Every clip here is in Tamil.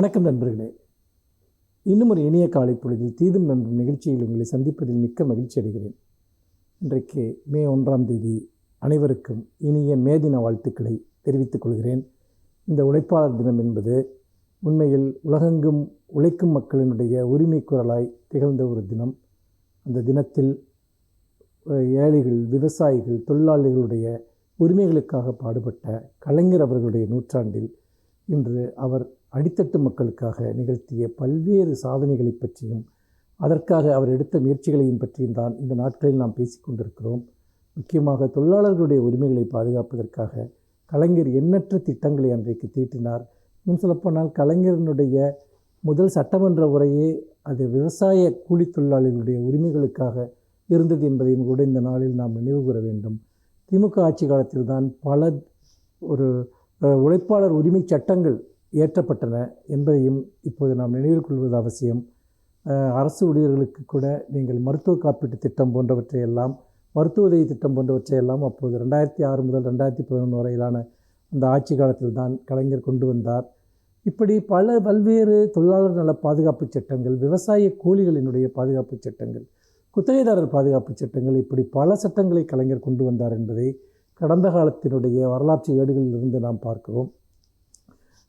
வணக்கம் நண்பர்களே. இன்னும் ஒரு இனிய காலை பொழுதில் தீதும் நண்பன் நிகழ்ச்சியில் உங்களை சந்திப்பதில் மிக்க மகிழ்ச்சி அடைகிறேன். இன்றைக்கு மே 1ஆம் தேதி. அனைவருக்கும் இனிய மே தின வாழ்த்துக்களை தெரிவித்துக் கொள்கிறேன். இந்த உழைப்பாளர் தினம் என்பது உண்மையில் உலகெங்கும் உழைக்கும் மக்களினுடைய உரிமை குரலாய் திகழ்ந்த ஒரு தினம். அந்த தினத்தில் ஏழைகள், விவசாயிகள், தொழிலாளிகளுடைய உரிமைகளுக்காக பாடுபட்ட கலைஞர் அவர்களுடைய நூற்றாண்டில் இன்று அவர் அடித்தட்டு மக்களுக்காக நிகழ்த்திய பல்வேறு சாதனைகளை பற்றியும் அதற்காக அவர் எடுத்த முயற்சிகளையும் பற்றியும் தான் இந்த நாட்களில் நாம் பேசிக்கொண்டிருக்கிறோம். முக்கியமாக தொழிலாளர்களுடைய உரிமைகளை பாதுகாப்பதற்காக கலைஞர் எண்ணற்ற திட்டங்களை அன்றைக்கு தீட்டினார். இன்னும் சொல்லப்போனால் கலைஞரனுடைய முதல் சட்டமன்ற உரையே அது விவசாய கூலி தொழிலாளர்களுடைய உரிமைகளுக்காக இருந்தது என்பதையும் கூட இந்த நாளில் நாம் நினைவு கூற வேண்டும். திமுக ஆட்சி காலத்தில் தான் பல உழைப்பாளர் உரிமை சட்டங்கள் இயற்றப்பட்டன என்பதையும் இப்போது நாம் நினைவில் கொள்வது அவசியம். அரசு ஊழியர்களுக்கு கூட நீங்கள் மருத்துவ காப்பீட்டு திட்டம் போன்றவற்றையெல்லாம், மருத்துவ உதவி திட்டம் போன்றவற்றையெல்லாம் அப்போது 2006 முதல் 2011 வரையிலான அந்த ஆட்சி காலத்தில் தான் கலைஞர் கொண்டு வந்தார். இப்படி பல்வேறு தொழிலாளர் நல பாதுகாப்பு சட்டங்கள், விவசாய கூலிகளினுடைய பாதுகாப்பு சட்டங்கள், குத்தகைதாரர் பாதுகாப்பு சட்டங்கள், இப்படி பல சட்டங்களை கலைஞர் கொண்டு வந்தார் என்பதை கடந்த காலத்தினுடைய வரலாற்று ஏடுகளில் இருந்து நாம் பார்க்கிறோம்.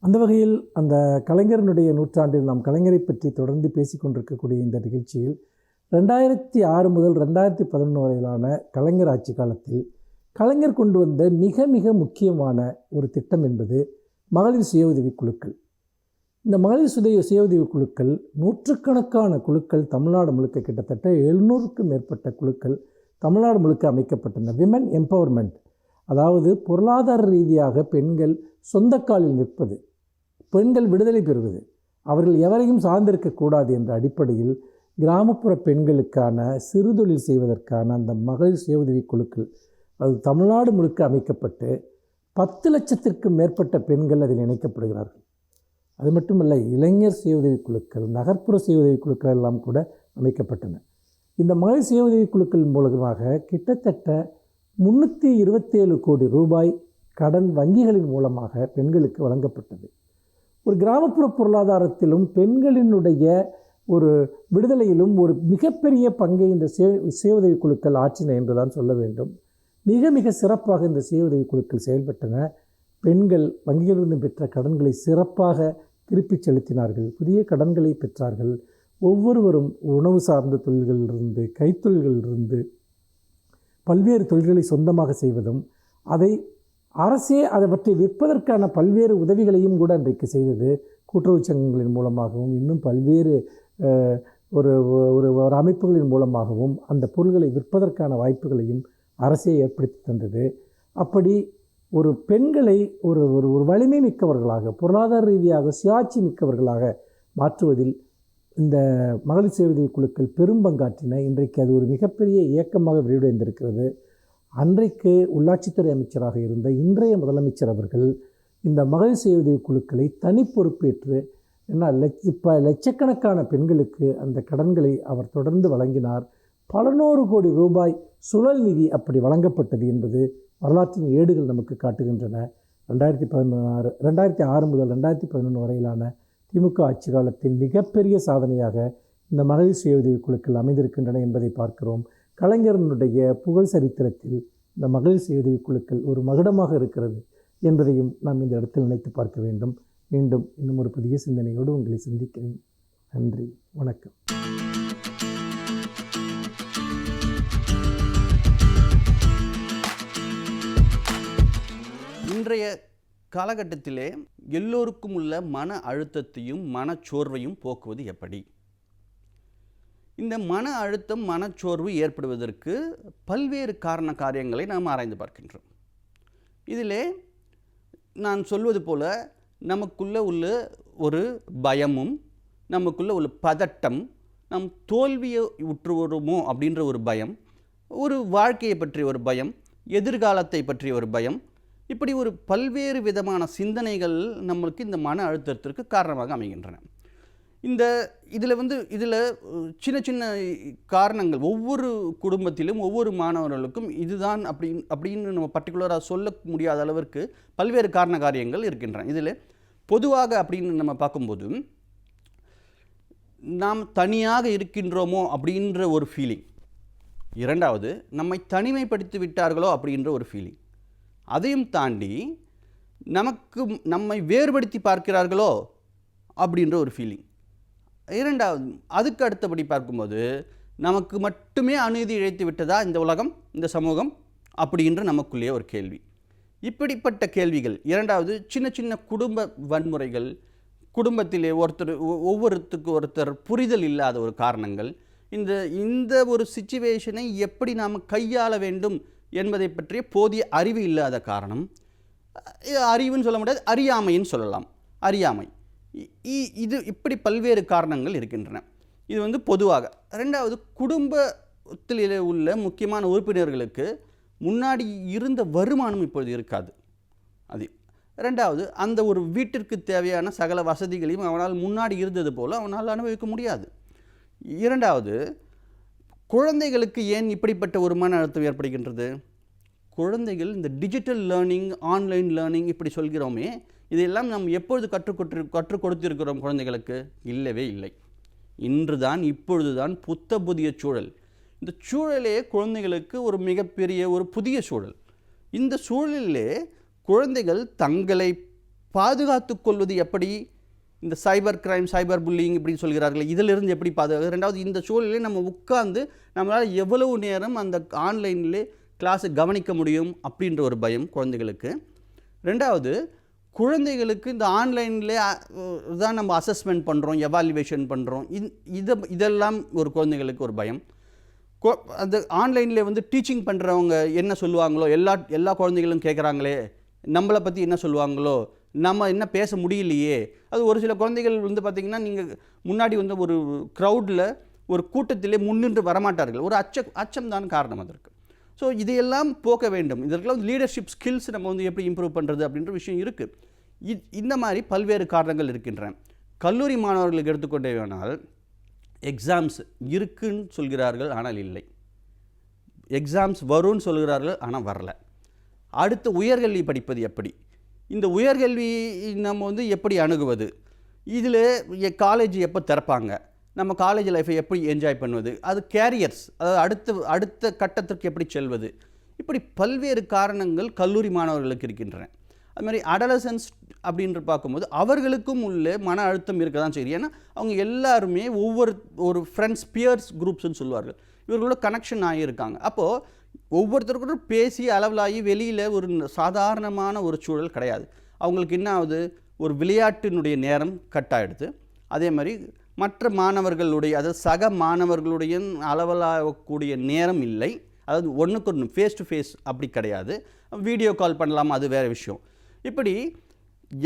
அந்த வகையில் அந்த கலைஞரனுடைய நூற்றாண்டில் நாம் கலைஞரை பற்றி தொடர்ந்து பேசிக்கொண்டிருக்கக்கூடிய இந்த நிகழ்ச்சியில் 2006 முதல் 2011 வரையிலான கலைஞர் ஆட்சி காலத்தில் கலைஞர் கொண்டு வந்த மிக மிக முக்கியமான ஒரு திட்டம் என்பது மகளிர் சுய உதவி குழுக்கள். இந்த மகளிர் சுய உதவி குழுக்கள் நூற்றுக்கணக்கான குழுக்கள் தமிழ்நாடு முழுக்க, கிட்டத்தட்ட 700க்கும் மேற்பட்ட குழுக்கள் தமிழ்நாடு முழுக்க அமைக்கப்பட்டன. விமன் எம்பவர்மெண்ட், அதாவது பொருளாதார ரீதியாக பெண்கள் சொந்த காலில் நிற்பது, பெண்கள் விடுதலை பெறுவது, அவர்கள் எவரையும் சார்ந்திருக்கக்கூடாது என்ற அடிப்படையில் கிராமப்புற பெண்களுக்கான சிறுதொழில் செய்வதற்கான அந்த மகளிர் சுய உதவி குழுக்கள் அது தமிழ்நாடு முழுக்க அமைக்கப்பட்டு 10 லட்சத்திற்கும் மேற்பட்ட பெண்கள் அதில் இணைக்கப்படுகிறார்கள். அது மட்டுமல்ல, இளைஞர் சுய உதவி குழுக்கள், நகர்ப்புற சுய உதவி குழுக்கள் எல்லாம் கூட அமைக்கப்பட்டன. இந்த மகளிர் சுய உதவி குழுக்கள் மூலமாக கிட்டத்தட்ட 327 கோடி ரூபாய் கடன் வங்கிகளின் மூலமாக பெண்களுக்கு வழங்கப்பட்டது. ஒரு கிராமப்புற பொருளாதாரத்திலும் பெண்களினுடைய ஒரு விடுதலையிலும் ஒரு மிகப்பெரிய பங்கை இந்த சுய உதவி குழுக்கள் ஆற்றின என்றுதான் சொல்ல வேண்டும். மிக மிக சிறப்பாக இந்த சுய உதவி குழுக்கள் செயல்பட்டன. பெண்கள் வங்கிகளிலிருந்து பெற்ற கடன்களை சிறப்பாக திருப்பி செலுத்தினார்கள், புதிய கடன்களை பெற்றார்கள். ஒவ்வொருவரும் உணவு சார்ந்த தொழில்களிலிருந்து, கைத்தொழில்களிலிருந்து பல்வேறு தொழில்களை சொந்தமாக செய்வதும், அரசே அதை பற்றி விற்பதற்கான பல்வேறு உதவிகளையும் கூட அன்றைக்கு செய்தது. கூட்டுறவு சங்கங்களின் மூலமாகவும் இன்னும் பல்வேறு ஒரு அமைப்புகளின் மூலமாகவும் அந்த பொருள்களை விற்பதற்கான வாய்ப்புகளையும் அரசே ஏற்படுத்தி தந்தது. அப்படி ஒரு பெண்களை ஒரு ஒரு வலிமை மிக்கவர்களாக, பொருளாதார ரீதியாக சுயாட்சி மிக்கவர்களாக மாற்றுவதில் இந்த மகளிர் சுய உதவி குழுக்கள் பெரும் பங்காற்றின. இன்றைக்கு அது ஒரு மிகப்பெரிய இயக்கமாக விரிவடைந்திருக்கிறது. அன்றைக்கு உள்ளாட்சித்துறை அமைச்சராக இருந்த இன்றைய முதலமைச்சர் அவர்கள் இந்த மகளிர் சுய உதவி குழுக்களை தனி பொறுப்பேற்று லட்சக்கணக்கான பெண்களுக்கு அந்த கடன்களை அவர் தொடர்ந்து வழங்கினார். பல நூறு கோடி ரூபாய் சுழல் நிதி அப்படி வழங்கப்பட்டது என்பது வரலாற்றின் ஏடுகள் நமக்கு காட்டுகின்றன. 2006 முதல் 2011 வரையிலான திமுக ஆட்சி காலத்தின் மிகப்பெரிய சாதனையாக இந்த மகளிர் சுய உதவி குழுக்கள் அமைந்திருக்கின்றன என்பதை பார்க்கிறோம். கலைஞரனுடைய புகழ் சரித்திரத்தில் இந்த மகளிர் சுய உதவி குழுக்கள் ஒரு மகுடமாக இருக்கிறது என்பதையும் நாம் இந்த இடத்தில் நினைத்து பார்க்க வேண்டும். மீண்டும் இன்னும் ஒரு புதிய சிந்தனையோடு உங்களை சந்திக்கிறேன். நன்றி, வணக்கம். இன்றைய காலகட்டத்திலே எல்லோருக்கும் உள்ள மன அழுத்தத்தையும் மனச்சோர்வையும் போக்குவது எப்படி? இந்த மன அழுத்தம், மனச்சோர்வு ஏற்படுவதற்கு பல்வேறு காரியங்களை நாம் ஆராய்ந்து பார்க்கின்றோம். இதிலே நான் சொல்வது போல நமக்குள்ள உள்ள ஒரு பயமும், நமக்குள்ள உள்ள பதட்டம், நம் தோல்வியை உற்று வருமோ அப்படின்ற ஒரு பயம், ஒரு வாழ்க்கையை பற்றிய ஒரு பயம், எதிர்காலத்தை பற்றிய ஒரு பயம், இப்படி ஒரு பல்வேறு விதமான சிந்தனைகள் நம்மளுக்கு இந்த மன அழுத்தத்திற்கு காரணமாக அமைகின்றன. இதில் சின்ன சின்ன காரணங்கள் ஒவ்வொரு குடும்பத்திலும் ஒவ்வொரு மாணவர்களுக்கும் இதுதான் அப்படின்னு நம்ம பர்டிகுலராக சொல்ல முடியாத அளவிற்கு பல்வேறு காரியங்கள் இருக்கின்றன. இதில் பொதுவாக அப்படின்னு நம்ம பார்க்கும்போது நாம் தனியாக இருக்கின்றோமோ அப்படின்ற ஒரு ஃபீலிங், இரண்டாவது நம்மை தனிமைப்படுத்தி விட்டார்களோ அப்படின்ற ஒரு ஃபீலிங், அதையும் தாண்டி நம்மை வேறுபடுத்தி பார்க்கிறார்களோ அப்படின்ற ஒரு ஃபீலிங், இரண்டாவது அதுக்கு அடுத்தபடி பார்க்கும்போது நமக்கு மட்டுமே அநீதி இழைத்து விட்டதா இந்த உலகம், இந்த சமூகம் அப்படின்ற நமக்குள்ளேயே ஒரு கேள்வி. இப்படிப்பட்ட கேள்விகள், இரண்டாவது சின்ன சின்ன குடும்ப வன்முறைகள், குடும்பத்திலே ஒவ்வொருத்தருக்கு ஒருத்தர் புரிதல் இல்லாத ஒரு காரணங்கள், இந்த ஒரு சிச்சுவேஷனை எப்படி நாம் கையாள வேண்டும் என்பதை பற்றிய போதிய அறிவு இல்லாத காரணம், அறிவுன்னு சொல்ல முடியாது, அறியாமைன்னு சொல்லலாம், அறியாமை. இது இப்படி பல்வேறு காரணங்கள் இருக்கின்றன. இது பொதுவாக. ரெண்டாவது, குடும்பத்தில் உள்ள முக்கியமான உறுப்பினர்களுக்கு முன்னாடி இருந்த வருமானம் இப்பொழுது இருக்காது. அது ரெண்டாவது, அந்த ஒரு வீட்டிற்கு தேவையான சகல வசதிகளையும் அவனால் முன்னாடி இருந்தது போல் அவனால் அனுபவிக்க முடியாது. இரண்டாவது, குழந்தைகளுக்கு ஏன் இப்படிப்பட்ட ஒரு மன அழுத்தம் ஏற்படுகின்றது? குழந்தைகள் இந்த டிஜிட்டல் லேர்னிங், ஆன்லைன் லேர்னிங் இப்படி சொல்கிறோமே, இதையெல்லாம் நாம் எப்பொழுது கற்றுக் கொடுத்திருக்கிறோம் குழந்தைகளுக்கு? இல்லவே இல்லை. இன்றுதான், இப்பொழுதுதான் புதிய சூழல். இந்த சூழலே குழந்தைகளுக்கு ஒரு மிகப்பெரிய ஒரு புதிய சூழல். இந்த சூழலிலே குழந்தைகள் தங்களை பாதுகாத்து கொள்வது எப்படி? இந்த சைபர் கிரைம், சைபர் புல்லிங் இப்படின்னு சொல்கிறார்கள், இதிலிருந்து எப்படி பாதுகாக்க? ரெண்டாவது, இந்த சூழலிலே நம்ம உட்கார்ந்து நம்மளால் எவ்வளவு நேரம் அந்த ஆன்லைனிலே கிளாஸை கவனிக்க முடியும் அப்படின்ற ஒரு பயம் குழந்தைகளுக்கு. ரெண்டாவது, குழந்தைகளுக்கு இந்த ஆன்லைனில் தான் நம்ம அசஸ்மெண்ட் பண்ணுறோம், எவாலுவேஷன் பண்ணுறோம், இதெல்லாம் ஒரு குழந்தைகளுக்கு ஒரு பயம். அந்த ஆன்லைனில் டீச்சிங் பண்ணுறவங்க என்ன சொல்லுவாங்களோ, எல்லா குழந்தைகளும் கேட்குறாங்களே, நம்மளை பற்றி என்ன சொல்லுவாங்களோ, நம்ம என்ன பேச முடியலையே. அது ஒரு சில குழந்தைகள் பார்த்திங்கன்னா, நீங்கள் முன்னாடி ஒரு க்ரௌடில், ஒரு கூட்டத்திலே முன்னின்று வரமாட்டார்கள். ஒரு அச்சம் தான் காரணம் அதற்கு. ஸோ இதையெல்லாம் போக்க வேண்டும். இதற்கெல்லாம் லீடர்ஷிப் ஸ்கில்ஸ் நம்ம எப்படி இம்ப்ரூவ் பண்ணுறது அப்படின்ற விஷயம் இருக்குது. இந்த மாதிரி பல்வேறு காரணங்கள் இருக்கின்றன. கல்லூரி மாணவர்களுக்கு எடுத்துக்கொண்டே வேணால், எக்ஸாம்ஸ் இருக்குன்னு சொல்கிறார்கள், ஆனால் இல்லை. எக்ஸாம்ஸ் வரும்னு சொல்கிறார்கள், ஆனால் வரல. அடுத்து உயர்கல்வி படிப்பது எப்படி? இந்த உயர்கல்வி நம்ம எப்படி அணுகுவது? இதில் காலேஜ் எப்போ திறப்பாங்க? நம்ம காலேஜ் லைஃப்பை எப்படி என்ஜாய் பண்ணுவது? அது கேரியர்ஸ், அதாவது அடுத்த கட்டத்திற்கு எப்படி செல்வது? இப்படி பல்வேறு காரணங்கள் கல்லூரி மாணவர்களுக்கு இருக்கின்றன. அது மாதிரி அடலசன்ஸ் அப்படின்ற பார்க்கும்போது அவர்களுக்கும் உள்ள மன அழுத்தம் இருக்க தான் செய்யும். ஏன்னா அவங்க எல்லாருமே ஒரு ஃப்ரெண்ட்ஸ், பியர்ஸ் குரூப்ஸ்ன்னு சொல்லுவார்கள், இவர்களோட கனெக்ஷன் ஆகியிருக்காங்க. அப்போது ஒவ்வொருத்தருக்கும் பேசி அளவலாகி வெளியில் ஒரு சாதாரணமான ஒரு சூழல் கிடையாது. அவங்களுக்கு என்ன ஆகுது? ஒரு விளையாட்டினுடைய நேரம் கட் ஆகிடுது. அதே மாதிரி மற்ற மாணவர்களுடைய, அதாவது சக மாணவர்களுடைய அளவலாகக்கூடிய நேரம் இல்லை. அதாவது ஒன்றுக்கு ஒன்று ஃபேஸ் டு ஃபேஸ் அப்படி கிடையாது. வீடியோ கால் பண்ணலாமா, அது வேறு விஷயம். இப்படி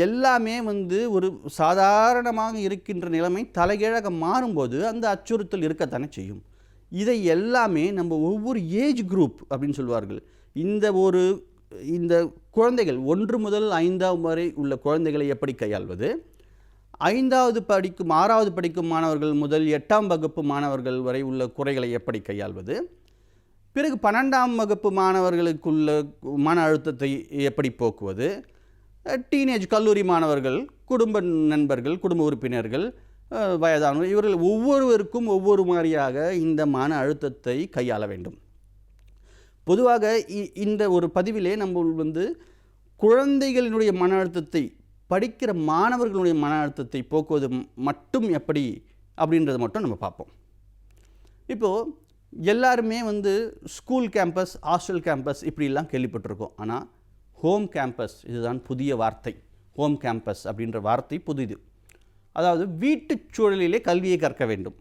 எல்லாமே ஒரு சாதாரணமாக இருக்கின்ற நிலைமை தலைகீழாக மாறும்போது அந்த அச்சுறுத்தல் இருக்கத்தானே செய்யும். இதை எல்லாமே நம்ம ஒவ்வொரு ஏஜ் குரூப் அப்படின்னு சொல்வார்கள். இந்த குழந்தைகள் 1 முதல் 5ஆம் வரை உள்ள குழந்தைகளை எப்படி கையாள்வது, 5வது படிக்கும் 6வது படிக்கும் மாணவர்கள் முதல் 8ஆம் வகுப்பு மாணவர்கள் வரை உள்ள குறைகளை எப்படி கையாள்வது, பிறகு 12ஆம் வகுப்பு மாணவர்களுக்குள்ள மன அழுத்தத்தை எப்படி போக்குவது, டீனேஜ் கல்லூரி மாணவர்கள், குடும்ப நண்பர்கள், குடும்ப உறுப்பினர்கள், வயதானவர், இவர்கள் ஒவ்வொருவருக்கும் ஒவ்வொரு மாதிரியாக இந்த மன அழுத்தத்தை கையாள வேண்டும். பொதுவாக இந்த ஒரு பதிவிலே நம்ம குழந்தைகளினுடைய மன அழுத்தத்தை, படிக்கிற மாணவர்களுடைய மன அழுத்தத்தை போக்குவது மட்டும் எப்படி அப்படின்றத மட்டும் நம்ம பார்ப்போம். இப்போது எல்லாருமே ஸ்கூல் கேம்பஸ், ஹாஸ்டல் கேம்பஸ் இப்படிலாம் கேள்விப்பட்டிருக்கோம். ஆனால் ஹோம் கேம்பஸ், இதுதான் புதிய வார்த்தை. ஹோம் கேம்பஸ் அப்படின்ற வார்த்தை புதிது. அதாவது வீட்டுச் சூழலிலே கல்வியை கற்க வேண்டும்.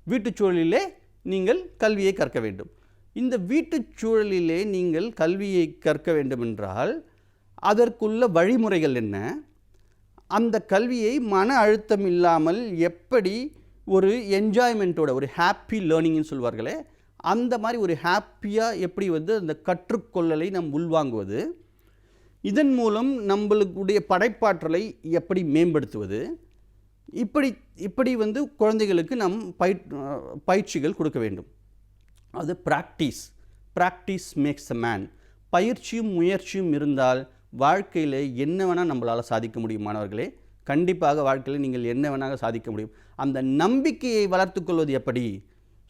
வீட்டுச் சூழலிலே நீங்கள் கல்வியை கற்க வேண்டும். இந்த வீட்டுச் சூழலிலே நீங்கள் கல்வியை கற்க வேண்டும் என்றால் அதற்குள்ள வழிமுறைகள் என்ன? அந்த கல்வியை மன அழுத்தம் இல்லாமல் எப்படி ஒரு என்ஜாய்மெண்ட்டோட, ஒரு ஹாப்பி லேர்னிங்னு சொல்வார்களே, அந்த மாதிரி ஒரு ஹாப்பியாக எப்படி அந்த கற்றுக்கொள்ளலை நாம் உள்வாங்குவது, இதன் மூலம் நம்மளுடைய படைப்பாற்றலை எப்படி மேம்படுத்துவது, இப்படி குழந்தைகளுக்கு நாம் பயிற்சிகள் கொடுக்க வேண்டும். அது ப்ராக்டிஸ் மேக்ஸ் அ மேன். பயிற்சியும் முயற்சியும் இருந்தால் வாழ்க்கையில் என்ன வேணால் நம்மளால் சாதிக்க முடியும் மாணவர்களே. கண்டிப்பாக வாழ்க்கையில் நீங்கள் என்ன வேணாலும் சாதிக்க முடியும். அந்த நம்பிக்கையை வளர்த்துக்கொள்வது எப்படி?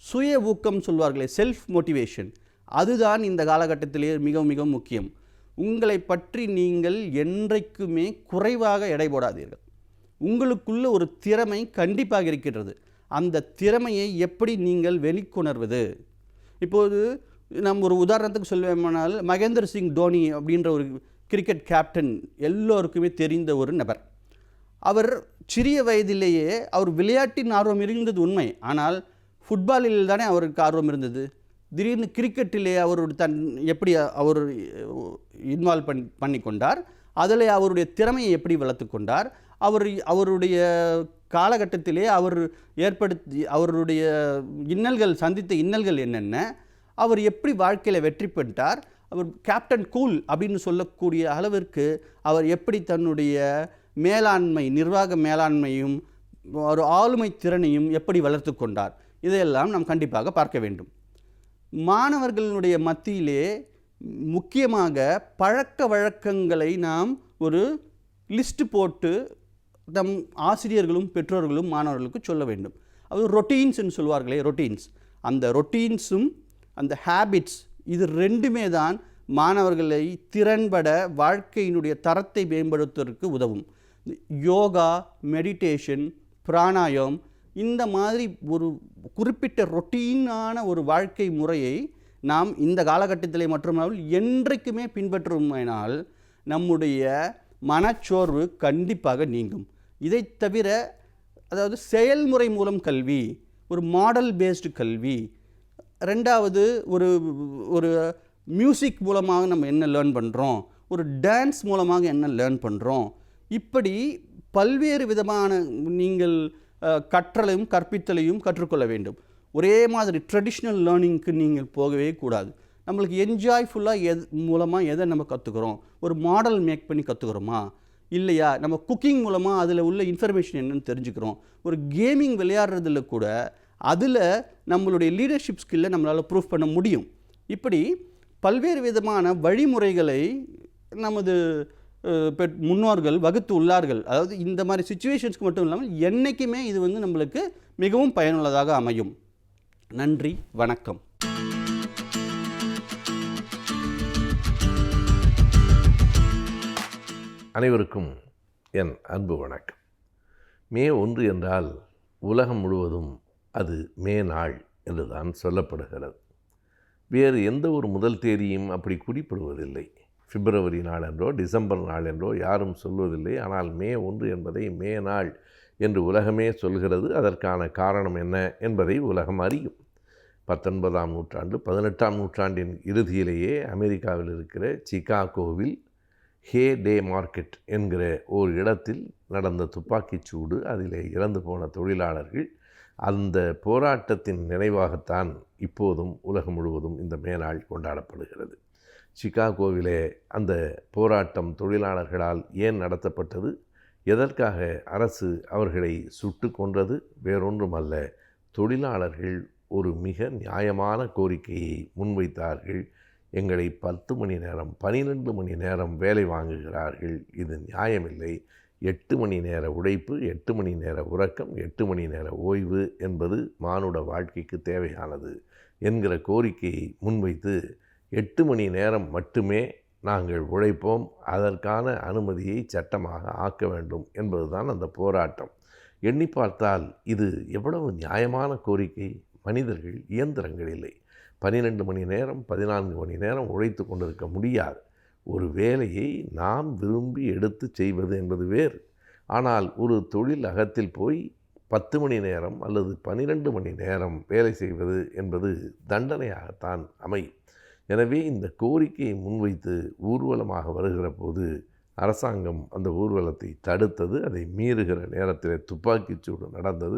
சுய ஊக்கம் சொல்வார்களே, செல்ஃப் மோட்டிவேஷன், அதுதான் இந்த காலகட்டத்திலே மிக மிக முக்கியம். உங்களை பற்றி நீங்கள் என்றைக்குமே குறைவாக எடை போடாதீர்கள். உங்களுக்குள்ள ஒரு திறமை கண்டிப்பாக இருக்கின்றது. அந்த திறமையை எப்படி நீங்கள் வெளிக்கொணர்வது? இப்போது நம்ம ஒரு உதாரணத்துக்கு சொல்வேமானால், மகேந்திர சிங் தோனி அப்படின்ற ஒரு கிரிக்கெட் கேப்டன் எல்லோருக்குமே தெரிந்த ஒரு நபர். அவர் சிறிய வயதிலேயே அவர் விளையாட்டின் ஆர்வம் இருந்தது உண்மை. ஆனால் ஃபுட்பாலில் தானே அவருக்கு ஆர்வம் இருந்தது. திடீர்னு கிரிக்கெட்டிலே அவர் எப்படி அவர் இன்வால்வ் பண்ணி கொண்டார், அதில் அவருடைய திறமையை எப்படி வளர்த்து கொண்டார், அவருடைய காலகட்டத்திலே அவர் அவருடைய சந்தித்த இன்னல்கள் என்னென்ன, அவர் எப்படி வாழ்க்கையில் வெற்றி பெற்றார், அவர் கேப்டன் கூல் அப்படின்னு சொல்லக்கூடிய அளவிற்கு அவர் எப்படி தன்னுடைய நிர்வாக மேலாண்மையும் ஒரு ஆளுமை திறனையும் எப்படி வளர்த்து கொண்டார், இதையெல்லாம் நாம் கண்டிப்பாக பார்க்க வேண்டும். மாணவர்களுடைய மத்தியிலே முக்கியமாக பழக்க வழக்கங்களை நாம் ஒரு லிஸ்ட் போட்டு நம் ஆசிரியர்களும் பெற்றோர்களும் மாணவர்களுக்கு சொல்ல வேண்டும். அது ரொட்டீன்ஸ்ன்னு சொல்வார்களே, ரொட்டீன்ஸ், அந்த ரொட்டீன்ஸும் அந்த ஹேபிட்ஸ், இது ரெண்டுமே தான் மாணவர்களை திறன்பட வாழ்க்கையினுடைய தரத்தை மேம்படுத்துவதற்கு உதவும். யோகா, மெடிடேஷன், பிராணாயம், இந்த மாதிரி ஒரு குறிப்பிட்ட ரொட்டீனான ஒரு வாழ்க்கை முறையை நாம் இந்த காலகட்டத்திலே மட்டுமல்லாமல் என்றைக்குமே பின்பற்றுமானால் நம்முடைய மனச்சோர்வு கண்டிப்பாக நீங்கும். இதை தவிர, அதாவது செயல்முறை மூலம் கல்வி, ஒரு மாடல் பேஸ்டு கல்வி, ரெண்டாவது ஒரு ஒரு மியூசிக் மூலமாக நம்ம என்ன லேர்ன் பண்ணுறோம், ஒரு டான்ஸ் மூலமாக என்ன லேர்ன் பண்ணுறோம், இப்படி பல்வேறு விதமான நீங்கள் கற்றலையும் கற்பித்தலையும் கற்றுக்கொள்ள வேண்டும். ஒரே மாதிரி ட்ரெடிஷ்னல் லேர்னிங்க்கு நீங்கள் போகவே கூடாது. நம்மளுக்கு என்ஜாய்ஃபுல்லாக மூலமாக எதை நம்ம கற்றுக்குறோம், ஒரு மாடல் மேக் பண்ணி கற்றுக்குறோமா இல்லையா, நம்ம குக்கிங் மூலமாக அதில் உள்ள இன்ஃபர்மேஷன் என்னென்னு தெரிஞ்சுக்கிறோம், ஒரு கேமிங் விளையாடுறதுல கூட அதில் நம்மளுடைய லீடர்ஷிப் ஸ்கில்லை நம்மளால் ப்ரூஃப் பண்ண முடியும். இப்படி பல்வேறு விதமான வழிமுறைகளை நமது முன்னோர்கள் வகுத்து உள்ளார்கள். அதாவது இந்த மாதிரி சிச்சுவேஷன்ஸ்க்கு மட்டும் இல்லாமல் என்றைக்குமே இது நம்மளுக்கு மிகவும் பயனுள்ளதாக அமையும். நன்றி, வணக்கம். அனைவருக்கும் என் அன்பு வணக்கம். மே 1 என்றால் உலகம் முழுவதும் அது மே நாள் என்றுதான் சொல்லப்படுகிறது. வேறு எந்த ஒரு முதல் தேதியும் அப்படி குறிப்பிடுவதில்லை. பிப்ரவரி நாளென்றோ டிசம்பர் நாளென்றோ யாரும் சொல்வதில்லை. ஆனால் மே 1 என்பதை மே நாள் என்று உலகமே சொல்கிறது. அதற்கான காரணம் என்ன என்பதை உலகம் அறியும். 19ஆம் நூற்றாண்டு 18ஆம் நூற்றாண்டின் இறுதியிலேயே அமெரிக்காவில் இருக்கிற சிகாகோவில் ஹே டே மார்க்கெட் என்கிற ஒரு இடத்தில் நடந்த துப்பாக்கிச் சூடு, அதிலே இறந்து போன தொழிலாளர்கள், அந்த போராட்டத்தின் நினைவாகத்தான் இப்போதும் உலகம் முழுவதும் இந்த மே நாள் கொண்டாடப்படுகிறது. சிகாகோவிலே அந்த போராட்டம் தொழிலாளர்களால் ஏன் நடத்தப்பட்டது, எதற்காக அரசு அவர்களை சுட்டு கொன்றது, வேறொன்றுமல்ல, தொழிலாளர்கள் ஒரு மிக நியாயமான கோரிக்கையை முன்வைத்தார்கள். எங்களை 10 மணி நேரம் 12 மணி நேரம் வேலை வாங்குகிறார்கள், இது நியாயமில்லை. 8 மணி நேர உழைப்பு, 8 மணி நேர உறக்கம், 8 மணி நேர ஓய்வு என்பது மானுட வாழ்க்கைக்கு தேவையானது என்கிற கோரிக்கையை முன்வைத்து 8 மணி நேரம் மட்டுமே நாங்கள் உழைப்போம், அதற்கான அனுமதியை சட்டமாக ஆக்க வேண்டும் என்பதுதான் அந்த போராட்டம். எண்ணி பார்த்தால் இது எவ்வளவு நியாயமான கோரிக்கை. மனிதர்கள் இயந்திரங்கள் இல்லை. 12 மணி நேரம் 14 மணி நேரம் உழைத்து கொண்டிருக்க முடியாது. ஒரு வேலையை நாம் விரும்பி எடுத்து செய்வது என்பது வேறு. ஆனால் ஒரு தொழில் அகத்தில் போய் 10 மணி நேரம் அல்லது 12 மணி நேரம் வேலை செய்வது என்பது தண்டனையாகத்தான் அமையும். எனவே இந்த கோரிக்கையை முன்வைத்து ஊர்வலமாக வருகிற போது அரசாங்கம் அந்த ஊர்வலத்தை தடுத்தது. அதை மீறுகிற நேரத்தில் துப்பாக்கிச்சூடு நடந்தது.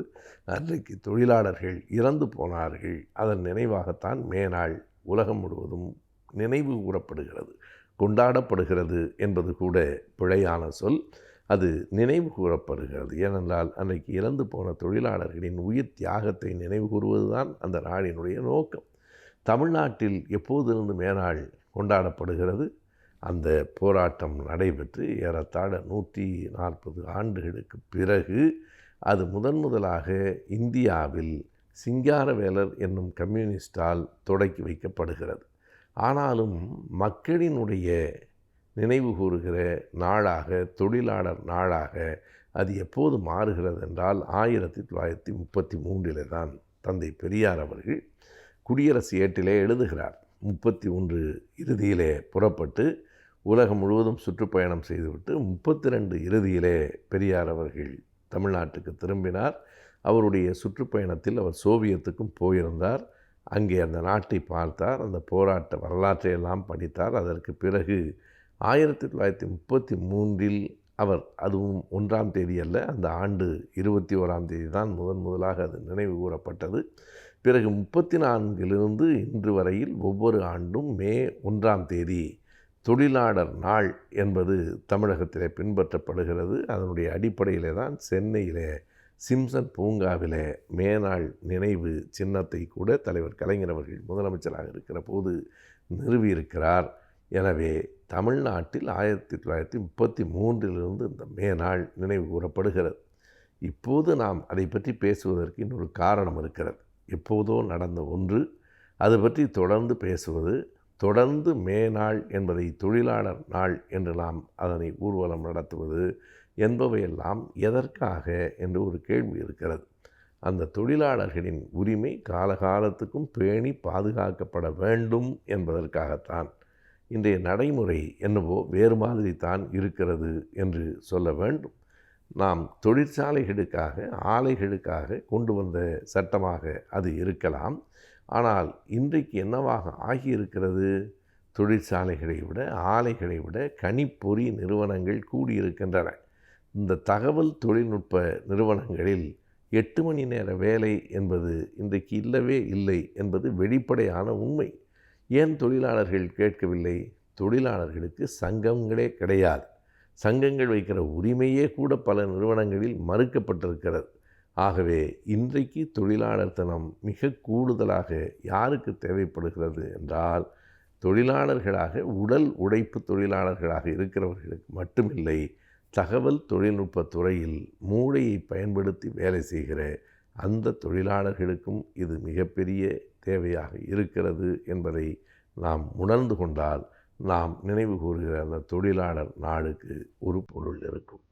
அன்றைக்கு தொழிலாளர்கள் இறந்து போனார்கள். அதன் நினைவாகத்தான் மே நாள் உலகம் முழுவதும் நினைவு கூறப்படுகிறது, கொண்டாடப்படுகிறது என்பது கூட பிழையான சொல். அது நினைவு கூறப்படுகிறது. ஏனென்றால் அன்றைக்கு இறந்து போன தொழிலாளர்களின் உயிர் தியாகத்தை நினைவு கூறுவதுதான் அந்த நாளினுடைய நோக்கம். தமிழ்நாட்டில் எப்போதிருந்து மே நாள் கொண்டாடப்படுகிறது? அந்த போராட்டம் நடைபெற்று ஏறத்தாழ 140 ஆண்டுகளுக்கு பிறகு அது முதலாக இந்தியாவில் சிங்காரவேலர் என்னும் கம்யூனிஸ்டால் தொடக்கி வைக்கப்படுகிறது. ஆனாலும் மக்களினுடைய நினைவு கூறுகிற நாளாக, தொழிலாளர் நாளாக அது எப்போது மாறுகிறது என்றால் 1933 தான் தந்தை பெரியார் அவர்கள் குடியரசு ஏட்டிலே எழுதுகிறார். 31 இறுதியிலே புறப்பட்டு உலகம் முழுவதும் சுற்றுப்பயணம் செய்துவிட்டு 32 இறுதியிலே பெரியார் அவர்கள் தமிழ்நாட்டுக்கு திரும்பினார். அவருடைய சுற்றுப்பயணத்தில் அவர் சோவியத்துக்கும் போயிருந்தார். அங்கே அந்த நாட்டை பார்த்தார், அந்த போராட்ட வரலாற்றை எல்லாம் படித்தார். அதற்கு பிறகு 1933 அவர், அதுவும் 1ஆம் தேதி அல்ல, அந்த ஆண்டு 21ஆம் தேதி தான் முதலாக அது நினைவு கூறப்பட்டது. பிறகு 34 இன்று வரையில் ஒவ்வொரு ஆண்டும் மே 1ஆம் தேதி தொழிலாளர் நாள் என்பது தமிழகத்திலே பின்பற்றப்படுகிறது. அதனுடைய அடிப்படையிலே தான் சென்னையிலே சிம்சன் பூங்காவிலே மேனாள் நினைவு சின்னத்தை கூட தலைவர் கலைஞர் அவர்கள் முதலமைச்சராக இருக்கிற போது நிறுவியிருக்கிறார். எனவே தமிழ்நாட்டில் 1933 இந்த மேனாள் நினைவு கூறப்படுகிறது. இப்போது நாம் அதை பற்றி பேசுவதற்கு இன்னொரு காரணம் இருக்கிறது. எப்போதோ நடந்த ஒன்று, அது பற்றி தொடர்ந்து பேசுவது, தொடர்ந்து மேனாள் என்பதை தொழிலாளர் நாள் என்று நாம் அதனை ஊர்வலம் நடத்துவது என்பவையெல்லாம் எதற்காக என்று ஒரு கேள்வி இருக்கிறது. அந்த தொழிலாளர்களின் உரிமை காலகாலத்துக்கும் பேணி பாதுகாக்கப்பட வேண்டும் என்பதற்காகத்தான். இன்றைய நடைமுறை என்னவோ வேறு மாதிரி தான் இருக்கிறது என்று சொல்ல வேண்டும். நாம் தொழிற்சாலைகளுக்காக, ஆலைகளுக்காக கொண்டு வந்த சட்டமாக அது இருக்கலாம். ஆனால் இன்றைக்கு என்னவாக ஆகியிருக்கிறது? தொழிற்சாலைகளை விட, ஆலைகளை விட கணிப்பொறி நிறுவனங்கள் கூடியிருக்கின்றன. இந்த தகவல் தொழில்நுட்ப நிறுவனங்களில் 8 மணி நேர வேலை என்பது இன்றைக்கு இல்லவே இல்லை என்பது வெளிப்படையான உண்மை. ஏன் தொழிலாளர்கள் கேட்கவில்லை? தொழிலாளர்களுக்கு சங்கங்களே கிடையாது. சங்கங்கள் வைக்கிற உரிமையே கூட பல நிறுவனங்களில் மறுக்கப்பட்டிருக்கிறது. ஆகவே இன்றைக்கு தொழிலாளர் தினம் மிக கூடுதலாக யாருக்கு தேவைப்படுகிறது என்றால், தொழிலாளர்களாக, உடல் உழைப்பு தொழிலாளர்களாக இருக்கிறவர்களுக்கு மட்டுமில்லை, தகவல் தொழில்நுட்ப துறையில் மூளையை பயன்படுத்தி வேலை செய்கிற அந்த தொழிலாளர்களுக்கும் இது மிகப்பெரிய தேவையாக இருக்கிறது என்பதை நாம் உணர்ந்து கொண்டால் நாம் நினைவு கூறுகிற அந்த தொழிலாளர் நாளுக்கு ஒரு பொருள் இருக்கும்.